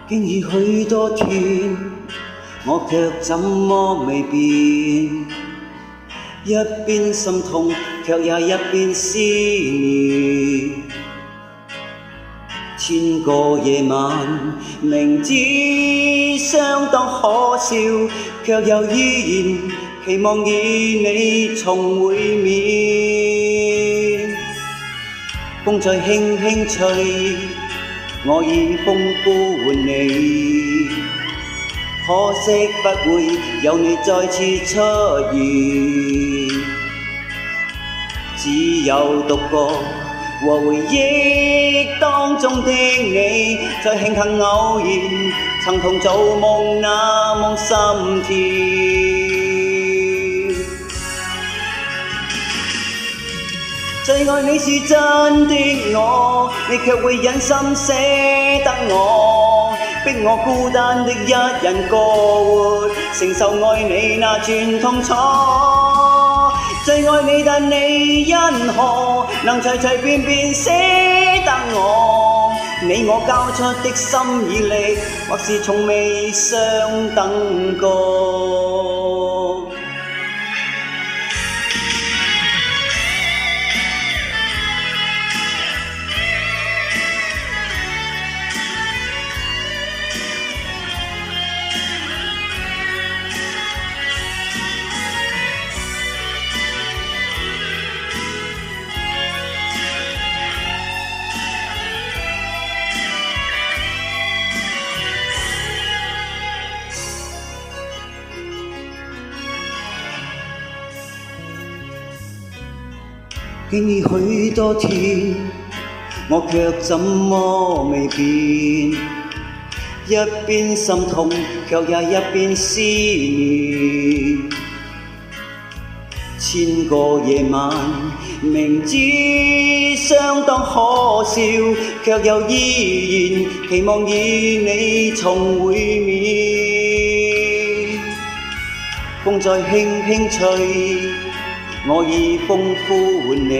經已許多天，我卻怎麼未變？一邊心痛，卻也一邊思念。千個夜晚，明知相當可笑，卻又依然期望與你重會面。風再輕輕吹，我以風呼喚你，可惜不會有你再次出現，只有獨個和回憶當中的你，在慶幸偶然曾同做夢，那夢心甜。最愛你是真的我，你卻會忍心捨得我，逼我孤單的一人過活，承受愛你那串痛楚。最愛你，但你因何能隨隨便便捨得我？你我交出的心意力，或是從未相等過。經已許多天，我卻怎麼未變？一邊心痛，卻也一邊思念。千個夜晚，明知相當可笑，卻又依然期望與你重會面。風再輕輕吹，我以風呼喚你，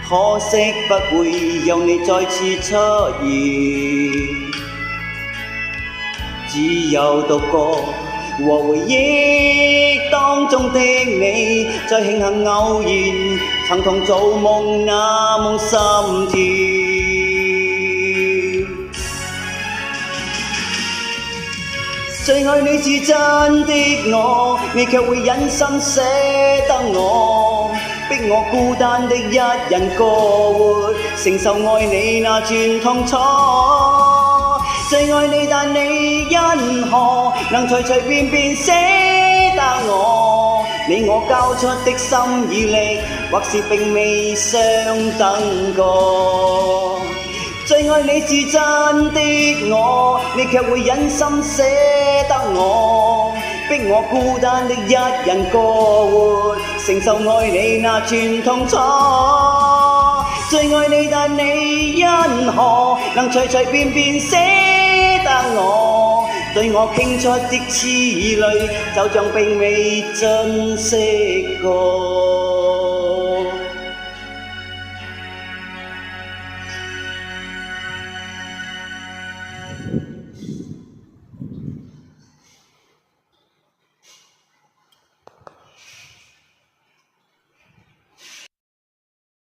可惜不會有你再次出現，只有獨個和回憶當中的你，在慶幸偶然曾同做夢，那夢心甜。最愛你是真的我，你卻會忍心捨得我，逼我孤單的一人過活，承受愛你那串痛楚。最愛你，但你因何能隨隨便便捨得我？你我交出的心意力，或是並未相等過。最愛你是真的我，你卻會忍心捨得我，逼我孤單的一人過活，承受愛你那串痛楚。最愛你，但你因何能隨隨便便捨得我？對我傾出的痴淚，就像並未珍惜過。